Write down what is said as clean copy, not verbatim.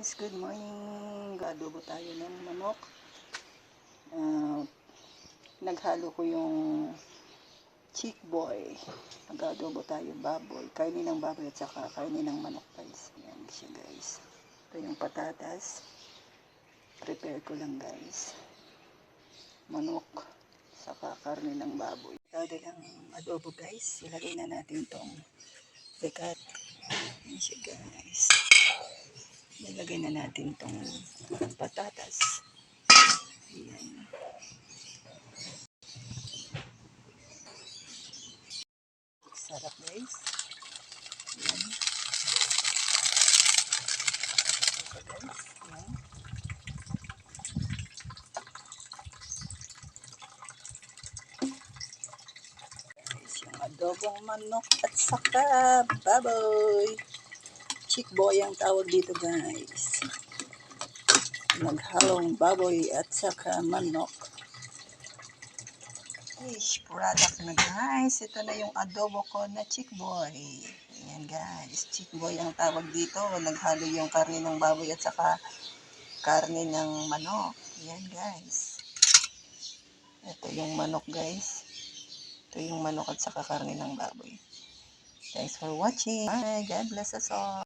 Guys, good morning. Adobo tayo ng manok. Naghalo ko yung chick boy. Nag-adobo tayo baboy. Kainin ng baboy at saka kainin ng manok guys. Ayan siya guys. Ito yung patatas. Prepare ko lang guys. Manok saka karne ng baboy. Ito lang adobo guys. Ilagay na natin itong dekat. Ayan siya guys. Nilagay na natin itong patatas. Ayan. Sarap guys. Ayan. Ito guys. Ayan. Guys, yung adobong manok at saka baboy. Chick boy ang tawag dito guys. Naghalong baboy at saka manok. Fish product na guys. Ito na yung adobo ko na chick boy. Ayan guys. Chick boy ang tawag dito. Naghalo yung karne ng baboy at saka karne ng manok. Ayan guys. Ito yung manok guys. Ito yung manok at saka karne ng baboy. Thanks for watching. Bye. God bless us all.